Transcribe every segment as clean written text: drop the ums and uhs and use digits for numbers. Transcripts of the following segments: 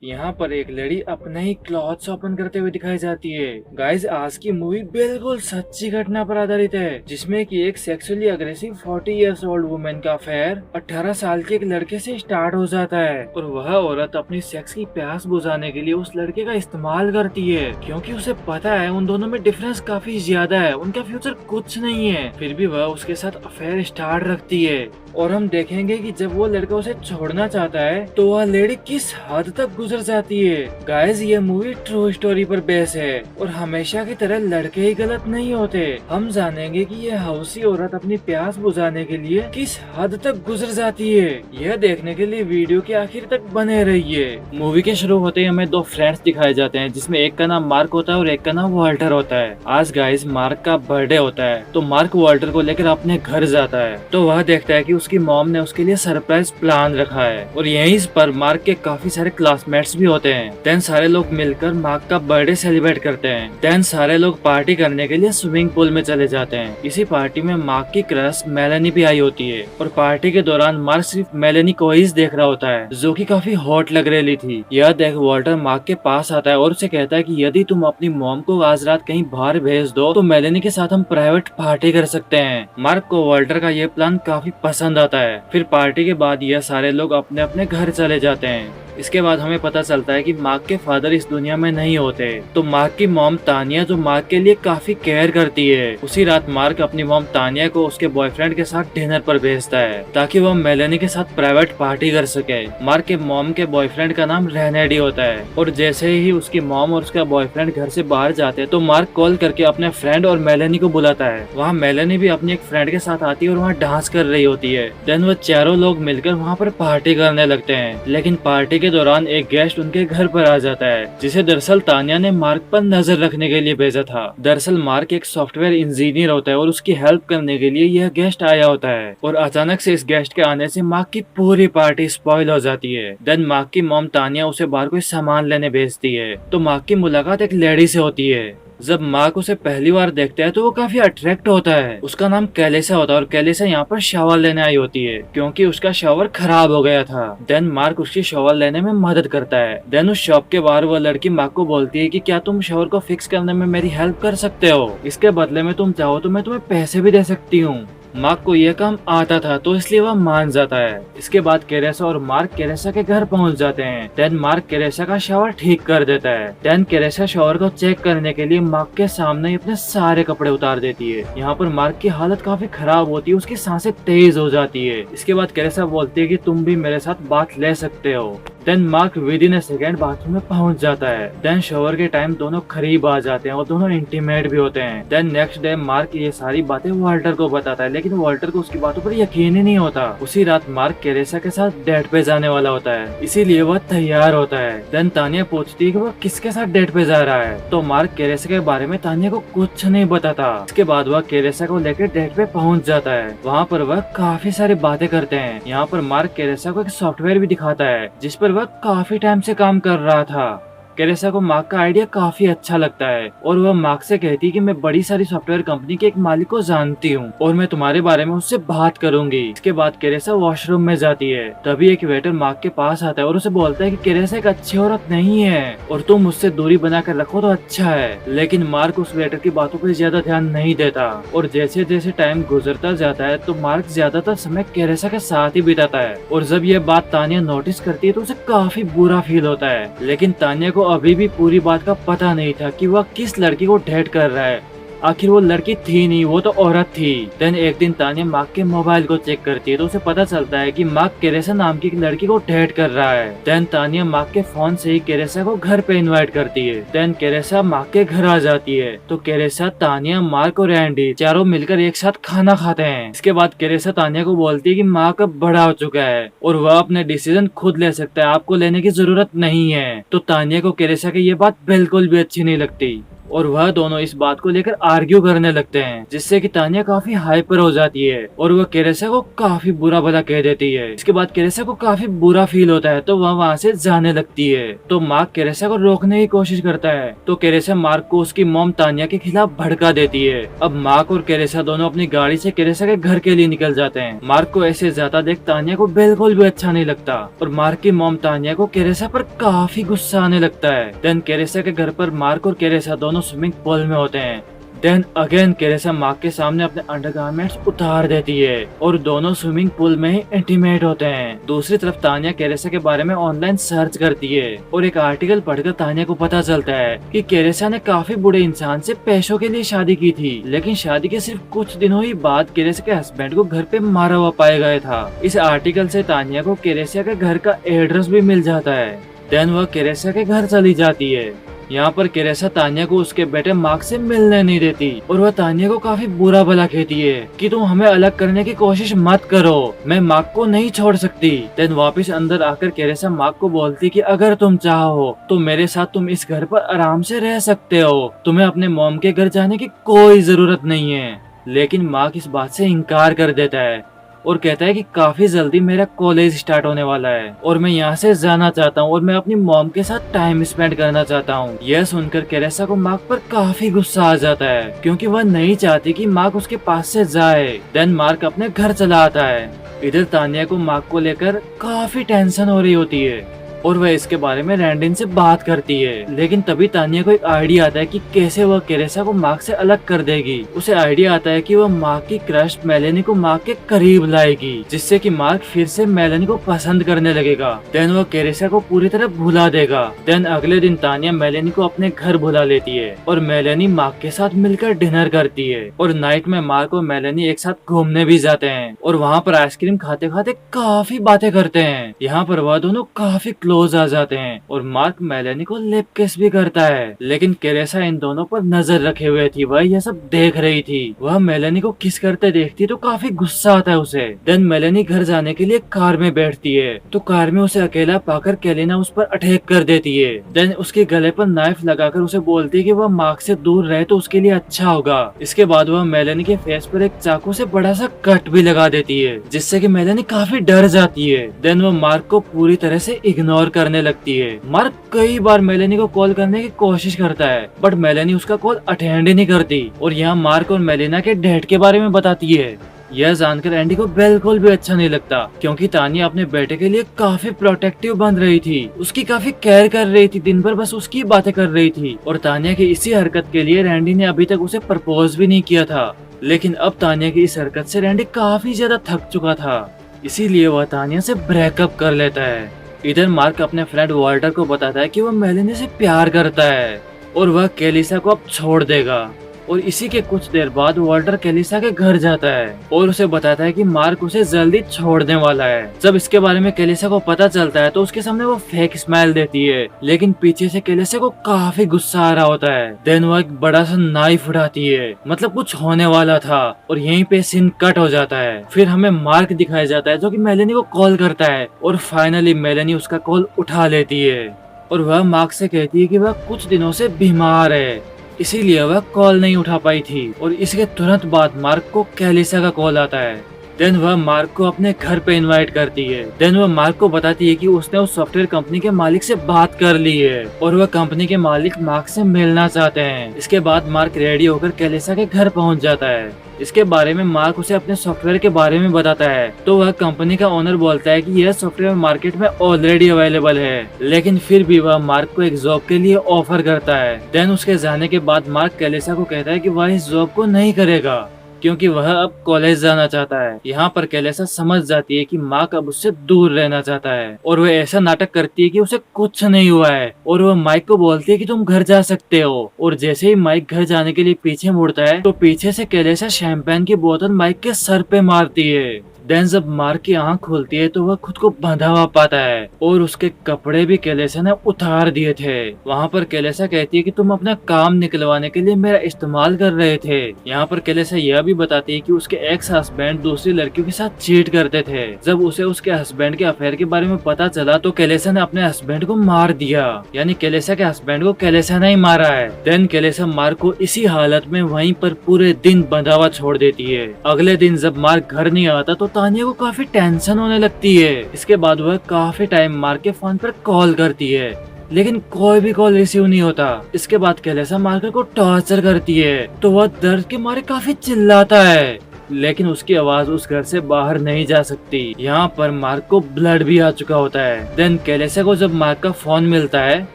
यहाँ पर एक लेडी अपने ही क्लॉथ्स ओपन करते हुए दिखाई जाती है। गाइस, आज की मूवी बिल्कुल सच्ची घटना पर आधारित है, जिसमें कि एक sexually aggressive 40 years old women का अफेयर 18 साल के एक लड़के से स्टार्ट हो जाता है और वह औरत अपनी सेक्स की प्यास बुझाने के लिए उस लड़के का इस्तेमाल करती है, क्योंकि उसे पता है उन दोनों में डिफरेंस काफी ज्यादा है, उनका फ्यूचर कुछ नहीं है। फिर भी वह उसके साथ अफेयर स्टार्ट रखती है और हम देखेंगे कि जब वो लड़का उसे छोड़ना चाहता है तो वह लेडी किस हद तक गुजर जाती है। गाइस, ये मूवी ट्रू स्टोरी पर बेस है और हमेशा की तरह लड़के ही गलत नहीं होते। हम जानेंगे कि ये हौसी औरत अपनी प्यास बुझाने के लिए किस हद तक गुजर जाती है। यह देखने के लिए वीडियो के आखिर तक बने रहिए। मूवी के शुरू होते ही हमें दो फ्रेंड्स दिखाए जाते हैं, जिसमें एक का नाम मार्क होता है और एक का नाम वॉल्टर होता है। आज गाइस मार्क का बर्थडे होता है, तो मार्क वॉल्टर को लेकर अपने घर जाता है, तो वह देखता है कि उसकी मॉम ने उसके लिए सरप्राइज प्लान रखा है और यहीं पर मार्क के काफी सारे क्लासमेट्स भी होते हैं। देन सारे लोग मिलकर मार्क का बर्थडे सेलिब्रेट करते हैं। देन सारे लोग पार्टी करने के लिए स्विमिंग पूल में चले जाते हैं। इसी पार्टी में मार्क की क्रश मेलेनी भी आई होती है और पार्टी के दौरान मार्क सिर्फ मेलेनी को ही देख रहा होता है, जो कि काफी हॉट लग रही थी। यह देख वॉल्टर मार्क के पास आता है और उसे कहता है कि यदि तुम अपनी मॉम को आज रात कहीं बाहर भेज दो तो मेलेनी के साथ हम प्राइवेट पार्टी कर सकते हैं। मार्क को वॉल्टर का यह प्लान काफी पसंद आता है। फिर पार्टी के बाद यह सारे लोग अपने अपने घर चले जाते हैं। इसके बाद हमें पता चलता है कि मार्क के फादर इस दुनिया में नहीं होते, तो मार्क की मॉम तानिया जो मार्क के लिए काफी केयर करती है, उसी रात मार्क अपनी मॉम तानिया को उसके बॉयफ्रेंड के साथ डिनर पर भेजता है ताकि वह मेलेनी के साथ प्राइवेट पार्टी कर सके। मार्क के मॉम के बॉयफ्रेंड का नाम रेनेडी होता है और जैसे ही उसकी मॉम और उसका बॉयफ्रेंड घर से बाहर जाते हैं तो मार्क कॉल करके अपने फ्रेंड और मेलेनी को बुलाता है। वहाँ मेलेनी भी अपनी एक फ्रेंड के साथ आती है और वहाँ डांस कर रही होती है। देन वो चारों लोग मिलकर वहाँ पर पार्टी करने लगते हैं, लेकिन पार्टी के दौरान एक गेस्ट उनके घर पर आ जाता है, जिसे दरअसल तानिया ने मार्क पर नजर रखने के लिए भेजा था। दरअसल मार्क एक सॉफ्टवेयर इंजीनियर होता है और उसकी हेल्प करने के लिए यह गेस्ट आया होता है और अचानक से इस गेस्ट के आने से मार्क की पूरी पार्टी स्पॉइल हो जाती है। देन मार्क की मॉम तानिया उसे बाहर कोई सामान लेने भेजती है, तो मार्क की मुलाकात एक लेडी से होती है। जब मार्क उसे पहली बार देखता है तो वो काफी अट्रैक्ट होता है। उसका नाम कैलेसा होता है और कैलेसा यहाँ पर शावर लेने आई होती है, क्योंकि उसका शावर खराब हो गया था। देन मार्क उसकी शावर लेने में मदद करता है। देन उस शॉप के बाहर वो लड़की मार्क को बोलती है कि क्या तुम शावर को फिक्स करने में मेरी हेल्प कर सकते हो, इसके बदले में तुम चाहो तो मैं तुम्हें पैसे भी दे सकती हूँ। मार्क को यह काम आता था तो इसलिए वह मान जाता है। इसके बाद केरेसा और मार्क केरेसा के घर पहुंच जाते हैं। देन मार्क केरेसा का शावर ठीक कर देता है। देन केरेसा शावर को चेक करने के लिए मार्क के सामने ही अपने सारे कपड़े उतार देती है। यहाँ पर मार्क की हालत काफी खराब होती है, उसकी सांसें तेज हो जाती है। इसके बाद केरेसा बोलती है कि तुम भी मेरे साथ बात ले सकते हो। Then mark within a second bathroom में पहुंच जाता है। देन शावर के टाइम दोनों करीब आ जाते हैं और दोनों इंटीमेट भी होते हैं। देन नेक्स्ट डे मार्क ये सारी बातें वॉल्टर को बताता है, लेकिन वॉल्टर को उसकी बातों पर यकीन ही नहीं होता। उसी रात मार्क केरेसा के साथ डेट पे जाने वाला होता है, इसीलिए वह तैयार होता है। देन तानिया पूछती है कि वह किसके साथ डेट पे जा रहा है, तो मार्क केरेसा के बारे में तानिया को कुछ नहीं बताता। इसके बाद वह केरेसा को लेकर डेट पे पहुंच जाता है। वहाँ पर वह काफी सारी बातें करते हैं। यहाँ पर मार्क केरेसा को एक सॉफ्टवेयर भी दिखाता है, जिस पर वह काफी टाइम से काम कर रहा था। केरेसा को मार्क का आइडिया काफी अच्छा लगता है और वह मार्क से कहती है कि मैं बड़ी सारी सॉफ्टवेयर कंपनी के एक मालिक को जानती हूँ और मैं तुम्हारे बारे में उससे बात करूंगी। इसके बाद केरेसा वॉशरूम में जाती है। तभी एक वेटर मार्क के पास आता है और उसे बोलता है कि केरेसा एक अच्छी औरत नहीं है और तुम मुझसे दूरी बना कर रखो तो अच्छा है। लेकिन मार्क उस वेटर की बातों पर ज्यादा ध्यान नहीं देता और जैसे जैसे टाइम गुजरता जाता है तो मार्क ज्यादातर समय केरेसा के साथ ही बिताता है। और जब यह बात तानिया नोटिस करती है तो उसे काफी बुरा फील होता है, लेकिन तानिया को अभी भी पूरी बात का पता नहीं था कि वह किस लड़की को डेट कर रहा है। आखिर वो लड़की थी नहीं, वो तो औरत थी। देन एक दिन तानिया मार्क के मोबाइल को चेक करती है तो उसे पता चलता है कि मार्क केरेसा नाम की एक लड़की को डेट कर रहा है। देन तानिया मार्क के फोन से ही केरेसा को घर पे इनवाइट करती है। देन केरेसा मार्क के घर आ जाती है तो केरेसा, तानिया, मार्क और एंडी चारों मिलकर एक साथ खाना खाते हैं। इसके बाद केरेसा तानिया को बोलती है कि मार्क अब बड़ा हो चुका है और वह अपने डिसीजन खुद ले सकता है, आपको लेने की जरूरत नहीं है। तो तानिया को केरेसा की ये बात बिल्कुल भी अच्छी नहीं लगती। और वह दोनों इस बात को लेकर आर्ग्यू करने लगते हैं, जिससे कि तानिया काफी हाइपर हो जाती है और वह केरेसा को काफी बुरा भला कह देती है। इसके बाद केरेसा को काफी बुरा फील होता है, तो वह वहाँ से जाने लगती है। तो मार्क केरेसा को रोकने की कोशिश करता है, तो केरेसा मार्क को उसकी मॉम तानिया के खिलाफ भड़का देती है। अब मार्क और केरेसा दोनों अपनी गाड़ी से केरेसा के घर के लिए निकल जाते हैं। मार्क को ऐसे जाता देख तानिया को बिल्कुल भी अच्छा नहीं लगता और मार्क की मॉम तानिया को केरेसा पर काफी गुस्सा आने लगता है। देन केरेसा के घर पर मार्क और केरेसा दोनों स्विमिंग पूल में होते हैं। देन अगेन केरेसा मार्क के सामने अपने अंडरगारमेंट्स उतार देती है और दोनों स्विमिंग पूल में ही इंटीमेट होते हैं। दूसरी तरफ तानिया केरेसा के बारे में ऑनलाइन सर्च करती है और एक आर्टिकल पढ़कर तानिया को पता चलता है कि केरेसा ने काफी बुरे इंसान से पैसों के लिए शादी की थी, लेकिन शादी के सिर्फ कुछ दिनों ही बाद केरेसा के हस्बैंड को घर पे मारा हुआ पाया गया था। इस आर्टिकल से तानिया को केरेसा के घर का एड्रेस भी मिल जाता है। देन वह केरेसा के घर चली जाती है। यहाँ पर केरेसा तानिया को उसके बेटे मार्क से मिलने नहीं देती और वह तानिया को काफी बुरा भला कहती है कि तुम हमें अलग करने की कोशिश मत करो, मैं मार्क को नहीं छोड़ सकती। देन वापस अंदर आकर केरेसा मार्क को बोलती कि अगर तुम चाहो तो मेरे साथ तुम इस घर पर आराम से रह सकते हो, तुम्हें अपने मॉम के घर जाने की कोई जरूरत नहीं है। लेकिन मार्क इस बात से इनकार कर देता है और कहता है कि काफी जल्दी मेरा कॉलेज स्टार्ट होने वाला है और मैं यहाँ से जाना चाहता हूँ और मैं अपनी मॉम के साथ टाइम स्पेंड करना चाहता हूँ। यह सुनकर केरेसा को मार्क पर काफी गुस्सा आ जाता है क्योंकि वह नहीं चाहती कि मार्क उसके पास से जाए। देन मार्क अपने घर चला आता है। इधर तानिया को मार्क को लेकर काफी टेंशन हो रही होती है और वह इसके बारे में रैंडिन से बात करती है, लेकिन तभी तानिया को एक आइडिया आता है कि कैसे वह केरेसा को मार्क से अलग कर देगी। उसे आइडिया आता है कि वह मार्क की क्रश मेलेनी को मार्क के करीब लाएगी, जिससे कि मार्क फिर से मेलेनी को पसंद करने लगेगा। देन वह केरेसा को पूरी तरह भुला देगा। देन अगले दिन तानिया मेलेनी को अपने घर बुला लेती है और मेलेनी मार्क के साथ मिलकर डिनर करती है और नाइट में मार्क और मेलेनी एक साथ घूमने भी जाते हैं और वहाँ पर आइसक्रीम खाते खाते काफी बातें करते हैं। यहाँ पर वह दोनों काफी क्लोज आ जाते हैं और मार्क मेलेनी को लिप किस भी करता है, लेकिन केरेसा इन दोनों पर नजर रखे हुए थी, वह यह सब देख रही थी। वह मेलेनी को किस करते देखती तो काफी गुस्सा आता है उसे। देन मेलेनी घर जाने के लिए कार में बैठती है तो कार में उसे अकेला पाकर केलिना उस पर अटैक कर देती है। देन उसके गले पर नाइफ लगाकर उसे बोलती है कि वह मार्क से दूर रहे तो उसके लिए अच्छा होगा। इसके बाद वह मेलेनी के फेस पर एक चाकू से बड़ा सा कट भी लगा देती है, जिससे कि मेलेनी काफी डर जाती है। देन वह मार्क को पूरी तरह से इग्नोर करने लगती है। मार्क कई बार मेलेनी को कॉल करने की कोशिश करता है बट मेलेनी उसका कॉल अटेंड ही नहीं करती और यहाँ मार्क और मेलिना के डेट के बारे में बताती है। यह जानकर एंडी को बिल्कुल भी अच्छा नहीं लगता क्योंकि तानिया अपने बेटे के लिए काफी प्रोटेक्टिव बन रही थी, उसकी काफी केयर कर रही थी, दिन भर बस उसकी बातें कर रही थी और तानिया की इसी हरकत के लिए रैंडी ने अभी तक उसे प्रपोज भी नहीं किया था। लेकिन अब तानिया की इस हरकत से रैंडी काफी ज्यादा थक चुका था, इसीलिए वह तानिया से ब्रेकअप कर लेता है। इधर मार्क अपने फ्रेंड वॉल्टर को बताता है कि वह मेलेनी से प्यार करता है और वह केलिसा को अब छोड़ देगा। और इसी के कुछ देर बाद वॉल्टर केलिसा के घर जाता है और उसे बताता है कि मार्क उसे जल्दी छोड़ने वाला है। जब इसके बारे में केलिसा को पता चलता है तो उसके सामने वो फेक स्माइल देती है, लेकिन पीछे से केलिसा को काफी गुस्सा आ रहा होता है। देन वो एक बड़ा सा नाइफ उठाती है, मतलब कुछ होने वाला था और यहीं पे सीन कट हो जाता है। फिर हमें मार्क दिखाया जाता है जो कि मेलेनी को कॉल करता है और फाइनली मेलेनी उसका कॉल उठा लेती है और वह मार्क से कहती है कि वह कुछ दिनों से बीमार है, इसीलिए वह कॉल नहीं उठा पाई थी। और इसके तुरंत बाद मार्क को केलिसा का कॉल आता है। देन वह मार्क को अपने घर पे इनवाइट करती है। देन वह मार्क को बताती है कि उसने उस सॉफ्टवेयर कंपनी के मालिक से बात कर ली है और वह कंपनी के मालिक मार्क से मिलना चाहते हैं। इसके बाद मार्क रेडी होकर केलिसा के घर पहुंच जाता है। इसके बारे में मार्क उसे अपने सॉफ्टवेयर के बारे में बताता है तो वह कंपनी का ओनर बोलता है कि यह सॉफ्टवेयर मार्केट में ऑलरेडी अवेलेबल है, लेकिन फिर भी वह मार्क को एक जॉब के लिए ऑफर करता है। देन उसके जाने के बाद मार्क केलिसा को कहता है कि वह इस जॉब को नहीं करेगा क्योंकि वह अब कॉलेज जाना चाहता है। यहाँ पर केलिसा समझ जाती है कि मार्क अब उससे दूर रहना चाहता है और वह ऐसा नाटक करती है कि उसे कुछ नहीं हुआ है और वह माइक को बोलती है कि तुम घर जा सकते हो। और जैसे ही माइक घर जाने के लिए पीछे मुड़ता है तो पीछे से केलिसा शैंपेन की बोतल माइक के सर पे मारती है। देन जब मार्क की आंख खुलती है तो वह खुद को बंधा हुआ पाता है और उसके कपड़े भी कैलेसा ने उतार दिए थे। वहाँ पर कैलेसा कहती है कि तुम अपना काम निकलवाने के लिए मेरा इस्तेमाल कर रहे थे। यहाँ पर कैलेसा यह भी बताती है कि उसके एक्स हस्बैंड दूसरी लड़कियों के साथ चीट करते थे। जब उसे उसके हस्बैंड के अफेयर के बारे में पता चला तो कैलेसा ने अपने हस्बैंड को मार दिया, यानी कैलेसा के हस्बैंड को कैलेसा ने ही मारा है। देन कैलेसा मार्क को इसी हालत में वहीं पर पूरे दिन बंधा हुआ छोड़ देती है। अगले दिन जब मार्क घर नहीं आता तो तानिया को काफी टेंशन होने लगती है। इसके बाद वह काफी टाइम मार्क के फोन पर कॉल करती है, लेकिन कोई भी कॉल रिसीव नहीं होता। इसके बाद कैलेसा मार्कर को टॉर्चर करती है तो वह दर्द के मारे काफी चिल्लाता है, लेकिन उसकी आवाज उस घर से बाहर नहीं जा सकती। यहाँ पर मार्क को ब्लड भी आ चुका होता है। देन कैलेसा को जब मार्क का फोन मिलता है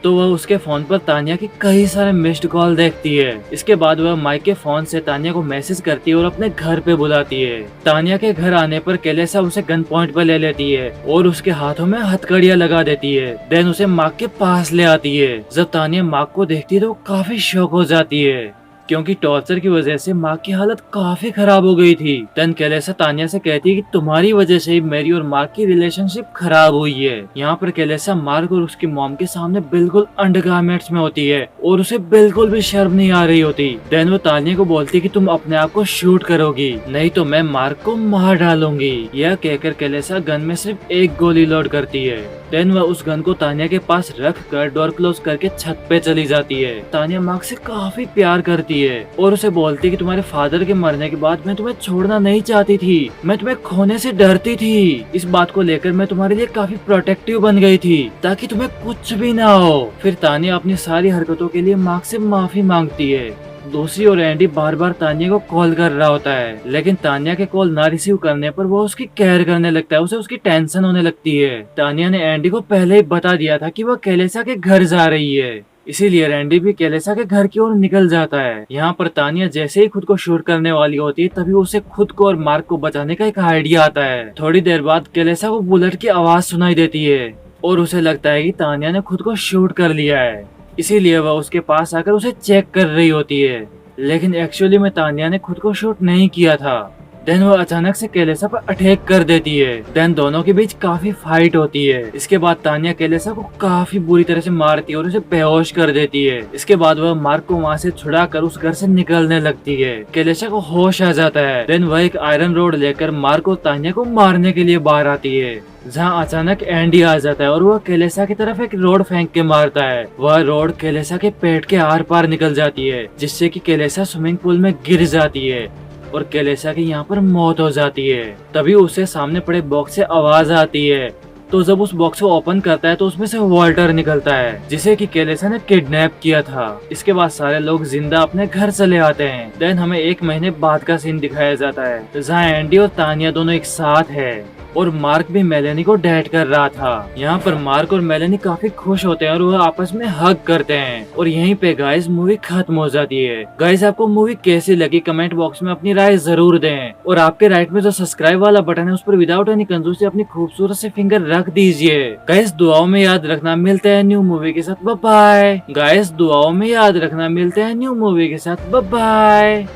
तो वह उसके फोन पर तानिया की कई सारे मिस्ड कॉल देखती है। इसके बाद वह माइक के फोन से तानिया को मैसेज करती है और अपने घर पे बुलाती है। तानिया के घर आने पर कैलेसा उसे गन पॉइंट पर ले लेती है और उसके हाथों में हथकड़ियां लगा देती है। देन उसे मार्क के पास ले आती है। जब तानिया मार्क को देखती है तो काफी शॉक हो जाती है, क्योंकि टॉर्चर की वजह से मार्क की हालत काफी खराब हो गई थी। देन कैलेसा तानिया से कहती है कि तुम्हारी वजह से ही मेरी और मार्क की रिलेशनशिप खराब हुई है। यहाँ पर कैलेसा मार्क और उसकी मॉम के सामने बिल्कुल अंडरगारमेंट्स में होती है और उसे बिल्कुल भी शर्म नहीं आ रही होती। देन वो तानिया को बोलती है कि तुम अपने आप को शूट करोगी, नहीं तो मैं मार्क को मार डालूंगी। यह कहकर कैलेसा गन में सिर्फ एक गोली लोड करती है। देन वह उस गन को तानिया के पास रख कर डोर क्लोज करके छत पे चली जाती है। तानिया मार्क से काफी प्यार करती है और उसे बोलती है कि तुम्हारे फादर के मरने के बाद मैं तुम्हें छोड़ना नहीं चाहती थी, मैं तुम्हें खोने से डरती थी। इस बात को लेकर मैं तुम्हारे लिए काफी प्रोटेक्टिव बन गई थी ताकि तुम्हें कुछ भी ना हो। फिर तानिया अपनी सारी हरकतों के लिए मार्क से माफी मांगती है। दूसरी ओर एंडी बार बार तानिया को कॉल कर रहा होता है, लेकिन तानिया के कॉल ना रिसीव करने पर वो उसकी केयर करने लगता है, उसे उसकी टेंशन होने लगती है। तानिया ने एंडी को पहले ही बता दिया था कि वो कैलेसा के घर जा रही है, इसीलिए रैंडी भी कैलेसा के घर की ओर निकल जाता है। यहाँ पर तानिया जैसे ही खुद को शूट करने वाली होती है तभी उसे खुद को और मार्क को बचाने का एक आइडिया आता है। थोड़ी देर बाद कैलेसा को बुलेट की आवाज सुनाई देती है और उसे लगता है कि तानिया ने खुद को शूट कर लिया है, इसीलिए वह उसके पास आकर उसे चेक कर रही होती है, लेकिन एक्चुअली में तानिया ने खुद को शूट नहीं किया था। देन वो अचानक से कैलेसा पर अटैक कर देती है। देन दोनों के बीच काफी फाइट होती है। इसके बाद तानिया कैलेसा को काफी बुरी तरह से मारती है और उसे बेहोश कर देती है। इसके बाद वह मार्क को वहाँ से छुड़ाकर उस घर से निकलने लगती है। कैलेसा को होश आ जाता है। देन वह एक आयरन रोड लेकर मार्क और तानिया को मारने के लिए बाहर आती है, जहाँ अचानक एंडी आ जाता है और वह कैलेसा की तरफ एक रोड फेंक के मारता है। वह रोड कैलेसा के पेट के आर पार निकल जाती है, जिससे कि कैलेसा स्विमिंग पूल में गिर जाती है और कैलेसा की यहाँ पर मौत हो जाती है। तभी उसे सामने पड़े बॉक्स से आवाज आती है, तो जब उस बॉक्स को ओपन करता है तो उसमें से वॉल्टर निकलता है, जिसे कि कैलेसा ने किडनैप किया था। इसके बाद सारे लोग जिंदा अपने घर चले आते हैं। देन हमें 1 महीने बाद का सीन दिखाया जाता है, जहाँ एंडी और तानिया दोनों एक साथ है और मार्क भी मेलेनी को डेट कर रहा था। यहाँ पर मार्क और मेलेनी काफी खुश होते हैं और वह आपस में हग करते हैं और यहीं पे गाइस मूवी खत्म हो जाती है। गाइस आपको मूवी कैसी लगी कमेंट बॉक्स में अपनी राय जरूर दें और आपके राइट में जो सब्सक्राइब वाला बटन है उस पर विदाउट एनी कंजूसी अपनी खूबसूरत से फिंगर रख दीजिए। गाइस दुआओं में याद रखना, मिलते हैं न्यू मूवी के साथ, बाय बाय। गाइस दुआओं में याद रखना, मिलते हैं न्यू मूवी के साथ, बाय बाय।